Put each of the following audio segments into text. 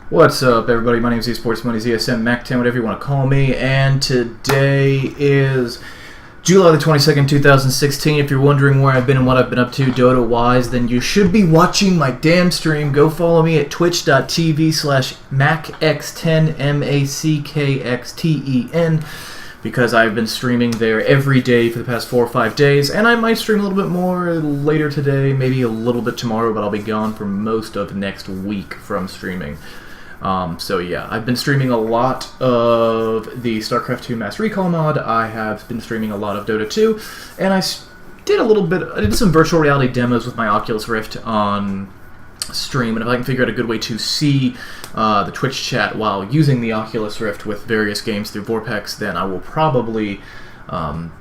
What's up, everybody? My name is eSports Money, ZSM, Mac10, whatever you want to call me, and today is July the 22nd, 2016. If you're wondering where I've been and what I've been up to Dota-wise, then you should be watching my damn stream. Go follow me at twitch.tv/MacX10, MACKXTEN, because I've been streaming there every day for the past 4 or 5 days, and I might stream a little bit more later today, maybe a little bit tomorrow, but I'll be gone for most of next week from streaming. So yeah, I've been streaming a lot of the StarCraft 2 Mass Recall mod. I have been streaming a lot of Dota 2, and I did some virtual reality demos with my Oculus Rift on stream, and if I can figure out a good way to see the Twitch chat while using the Oculus Rift with various games through Vorpex, then I will probably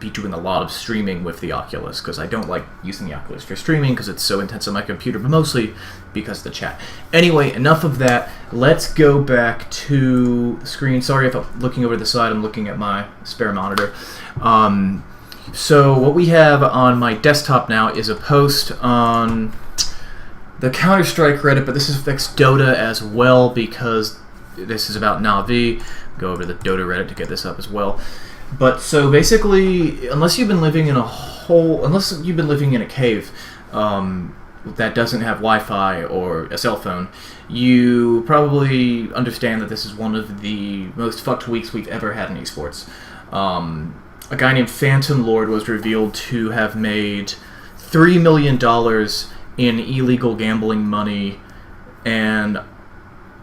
be doing a lot of streaming with the Oculus, because I don't like using the Oculus for streaming because it's so intense on my computer, but mostly because of the chat. Anyway, enough of that. Let's go back to the screen. Sorry if I'm looking over the side. I'm looking at my spare monitor. So what we have on my desktop now is a post on the Counter-Strike Reddit, but this affects Dota as well because this is about Na'Vi. Go over to the Dota Reddit to get this up as well. But so basically, unless you've been living in a cave that doesn't have Wi-Fi or a cell phone, you probably understand that this is one of the most fucked weeks we've ever had in esports. A guy named Phantom Lord was revealed to have made $3 million in illegal gambling money, and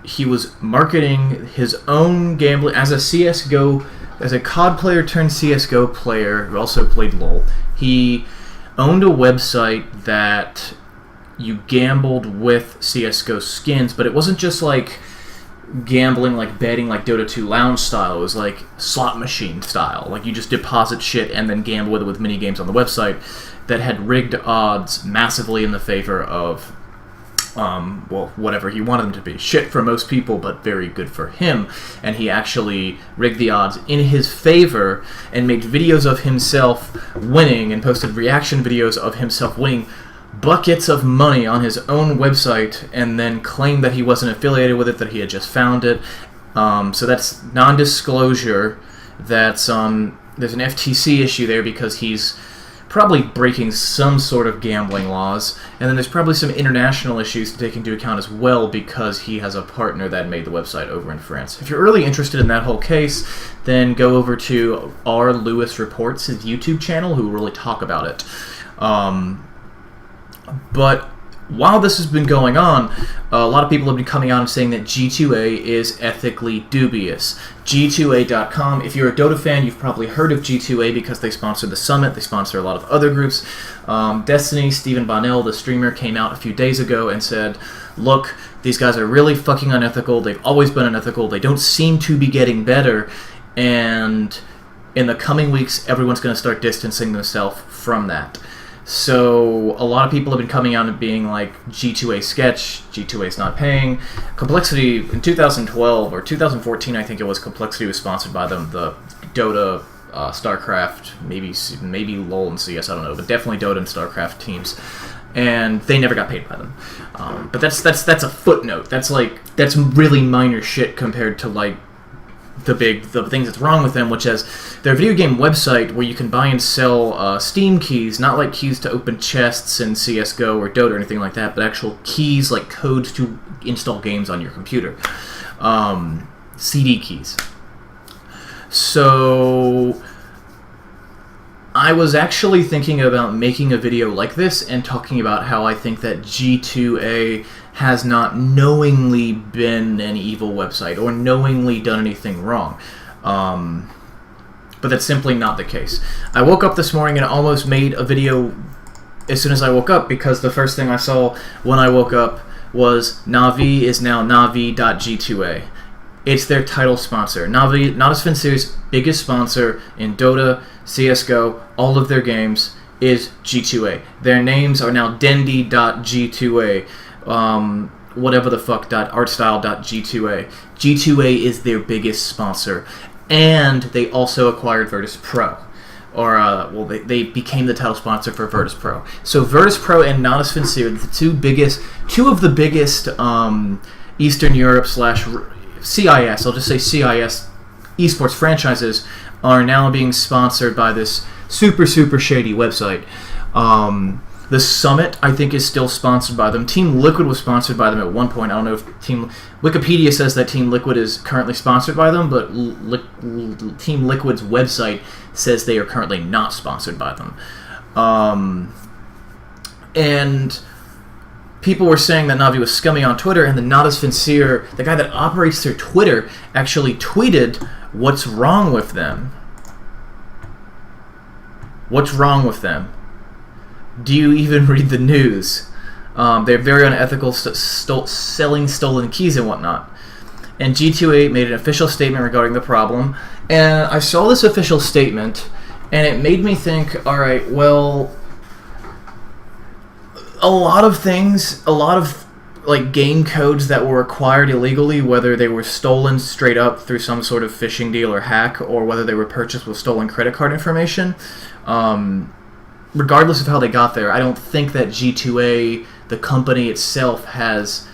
he was marketing his own gambling as a CSGO. As a COD player turned CSGO player who also played LoL, he owned a website that you gambled with CSGO skins, but it wasn't just like gambling, like betting, like Dota 2 lounge style. It was like slot machine style. Like you just deposit shit and then gamble with it with mini games on the website that had rigged odds massively in the favor of well, whatever he wanted them to be. Shit for most people, but very good for him. And he actually rigged the odds in his favor and made videos of himself winning and posted reaction videos of himself winning buckets of money on his own website, and then claimed that he wasn't affiliated with it, that he had just found it. So that's non-disclosure. That's there's an FTC issue there because he's probably breaking some sort of gambling laws, and then there's probably some international issues to take into account as well because he has a partner that made the website over in France. If you're really interested in that whole case, then go over to R. Lewis Reports, his YouTube channel, who will really talk about it. But while this has been going on, a lot of people have been coming out and saying that G2A is ethically dubious. G2A.com, if you're a Dota fan, you've probably heard of G2A because they sponsor the Summit, they sponsor a lot of other groups. Destiny, Stephen Bonnell, the streamer, came out a few days ago and said, look, these guys are really fucking unethical, they've always been unethical, they don't seem to be getting better, and in the coming weeks, everyone's going to start distancing themselves from that. So a lot of people have been coming out and being like, G2A sketch, G2A's not paying. Complexity, in 2012 or 2014, I think it was, Complexity was sponsored by them, the Dota, StarCraft, maybe LoL and CS, I don't know, but definitely Dota and StarCraft teams, and they never got paid by them. But that's a footnote. That's really minor shit compared to like the things that's wrong with them, which is their video game website where you can buy and sell Steam keys, not like keys to open chests in CSGO or Dota or anything like that, but actual keys like codes to install games on your computer. CD keys. So I was actually thinking about making a video like this and talking about how I think that G2A has not knowingly been an evil website or knowingly done anything wrong. But that's simply not the case. I woke up this morning and almost made a video as soon as I woke up because the first thing I saw when I woke up was Na'Vi is now Na'Vi.G2A. It's their title sponsor. Na'Vi, Not a Spin Series' biggest sponsor in Dota, CSGO, all of their games is G2A. Their names are now Dendi.G2A. Whatever the fuck, artstyle.G2A. G2A is their biggest sponsor, and they also acquired Virtus Pro. They became the title sponsor for Virtus Pro. So Virtus Pro and Not a Spin Series, two of the biggest Eastern Europe / CIS, I'll just say CIS esports franchises are now being sponsored by this super shady website. The Summit, I think, is still sponsored by them. Team Liquid was sponsored by them at one point. I don't know if Wikipedia says that Team Liquid is currently sponsored by them, but Team Liquid's website says they are currently not sponsored by them. And people were saying that Navi was scummy on Twitter, and the Not As Sincere, the guy that operates their Twitter, actually tweeted, "What's wrong with them? What's wrong with them? Do you even read the news? They're very unethical, selling stolen keys and whatnot." And G2A made an official statement regarding the problem. And I saw this official statement, and it made me think, all right, well, a lot of like game codes that were acquired illegally, whether they were stolen straight up through some sort of phishing deal or hack, or whether they were purchased with stolen credit card information, regardless of how they got there, I don't think that G2A, the company itself, has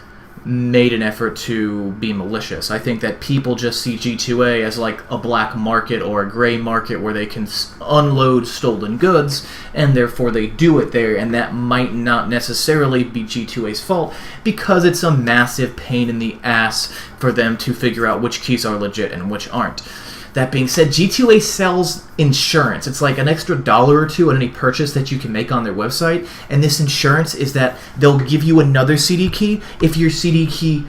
made an effort to be malicious. I think that people just see G2A as like a black market or a gray market where they can unload stolen goods, and therefore they do it there, and that might not necessarily be G2A's fault, because it's a massive pain in the ass for them to figure out which keys are legit and which aren't. That being said, G2A sells insurance. It's like an extra $1 or $2 on any purchase that you can make on their website, and this insurance is that they'll give you another CD key if your CD key...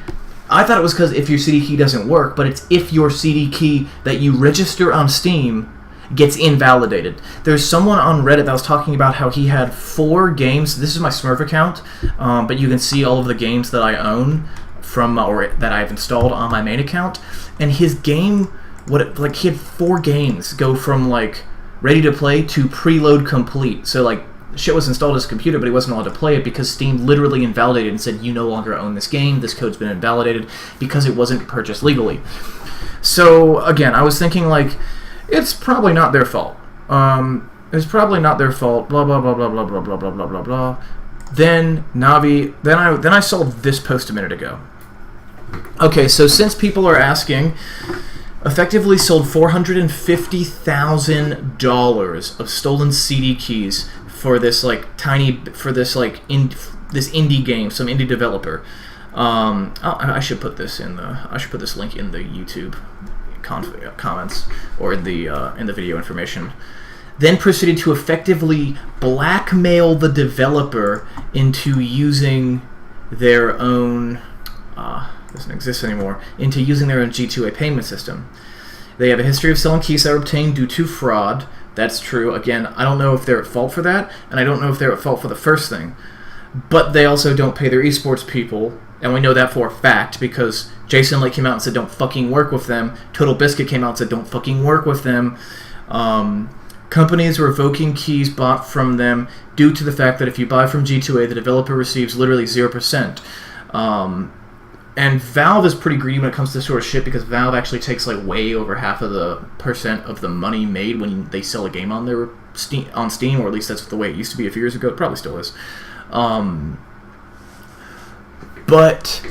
I thought it was because if your CD key doesn't work, but it's if your CD key that you register on Steam gets invalidated. There's someone on Reddit that was talking about how he had 4 games. This is my Smurf account, but you can see all of the games that I own or that I've installed on my main account, and his game... he had 4 games go from like ready to play to preload complete. So like shit was installed on his computer, but he wasn't allowed to play it because Steam literally invalidated and said, "You no longer own this game. This code's been invalidated," because it wasn't purchased legally. So again, I was thinking like, it's probably not their fault. It's probably not their fault. Blah blah blah blah blah blah blah blah blah blah blah. Then Navi. Then I saw this post a minute ago. Okay, so since people are asking. Effectively sold $450,000 of stolen CD keys for this like this indie game, some indie developer. I should put this link in the YouTube comments or in the video information. Then proceeded to effectively blackmail the developer into using their own. Doesn't exist anymore, into using their own G2A payment system. They have a history of selling keys that are obtained due to fraud. That's true. Again, I don't know if they're at fault for that, and I don't know if they're at fault for the first thing. But they also don't pay their esports people, and we know that for a fact because Jason Lake came out and said don't fucking work with them. Total Biscuit came out and said don't fucking work with them. Companies revoking keys bought from them due to the fact that if you buy from G2A, the developer receives literally 0%. And Valve is pretty greedy when it comes to this sort of shit because Valve actually takes like way over half of the % of the money made when they sell a game on their Steam, or at least that's the way it used to be a few years ago. It probably still is. But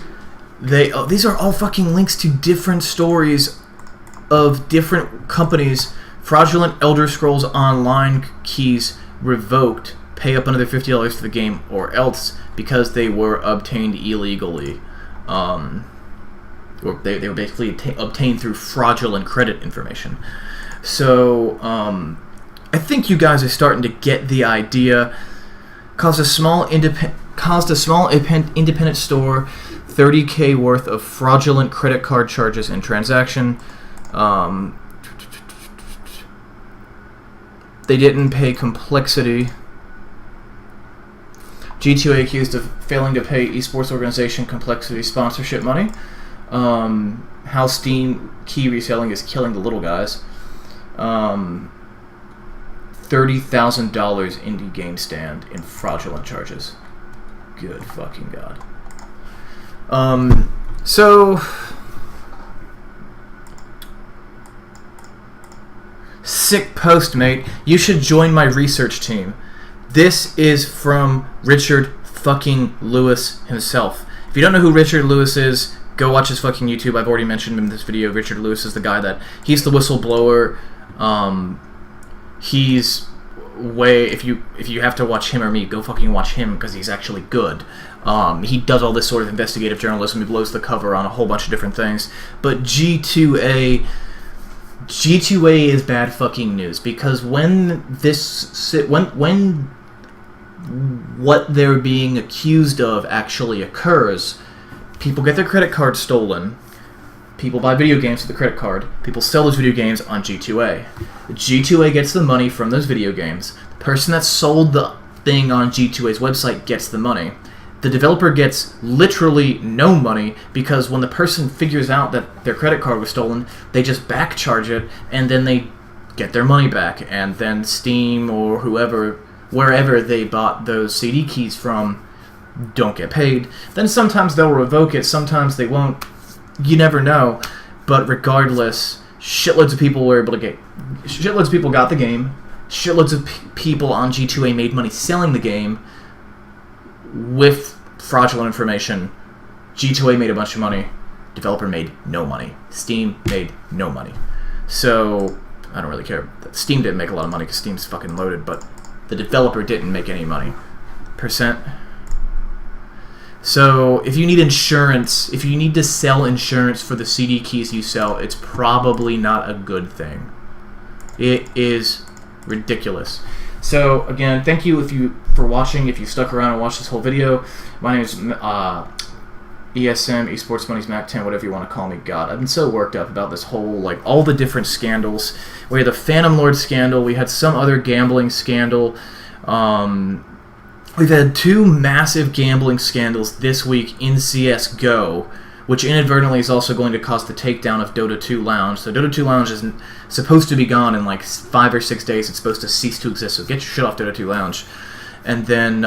these are all fucking links to different stories of different companies. Fraudulent Elder Scrolls Online keys revoked. Pay up another $50 for the game or else because they were obtained illegally. Or they were basically obtained through fraudulent credit information. So, I think you guys are starting to get the idea. Caused a small independent store $30K worth of fraudulent credit card charges and transaction. They didn't pay Complexity. G2A accused of failing to pay eSports organization Complexity sponsorship money. How Steam key reselling is killing the little guys. $30,000 indie game stand in fraudulent charges. Good fucking god. So sick post, mate. You should join my research team. This is from Richard fucking Lewis himself. If you don't know who Richard Lewis is, Go watch his fucking YouTube. I've already mentioned him in this video. Richard Lewis is the guy he's the whistleblower. He's way, if you have to watch him or me, go fucking watch him because he's actually good. He does all this sort of investigative journalism. He blows the cover on a whole bunch of different things. But G2A is bad fucking news, because when what they're being accused of actually occurs, people get their credit card stolen. People buy video games with the credit card. People sell those video games on G2A. G2A gets the money from those video games. The person that sold the thing on G2A's website gets the money. The developer gets literally no money, because when the person figures out that their credit card was stolen, they just back charge it, and then they get their money back. And then Steam or wherever they bought those CD keys from, don't get paid. Then sometimes they'll revoke it, sometimes they won't. You never know. But regardless, shitloads of people were able to shitloads of people got the game. Shitloads of people on G2A made money selling the game with fraudulent information. G2A made a bunch of money. Developer made no money. Steam made no money. So I don't really care. Steam didn't make a lot of money because Steam's fucking loaded, but the developer didn't make any money. %. So if you need insurance, if you need to sell insurance for the CD keys you sell, it's probably not a good thing. It is ridiculous. So again, thank you for watching. If you stuck around and watched this whole video, my name is ESM, eSports Money's Mac 10, whatever you want to call me. God, I've been so worked up about this whole, all the different scandals. We had the Phantom Lord scandal. We had some other gambling scandal. We've had 2 massive gambling scandals this week in CSGO, which inadvertently is also going to cause the takedown of Dota 2 Lounge. So Dota 2 Lounge is supposed to be gone in 5 or 6 days. It's supposed to cease to exist, so get your shit off Dota 2 Lounge. And then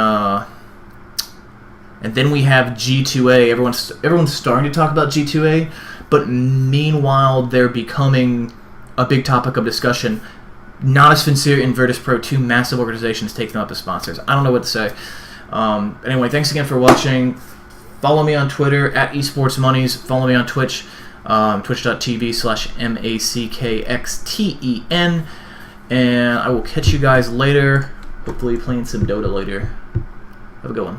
we have G2A. Everyone's starting to talk about G2A, but meanwhile they're becoming a big topic of discussion. Not as Sincere and Virtus.pro, 2 massive organizations, take them up as sponsors. I don't know what to say. Anyway, thanks again for watching. Follow me on Twitter, at eSportsMonies. Follow me on Twitch, twitch.tv/MACKXTEN. And I will catch you guys later. Hopefully playing some Dota later. Have a good one.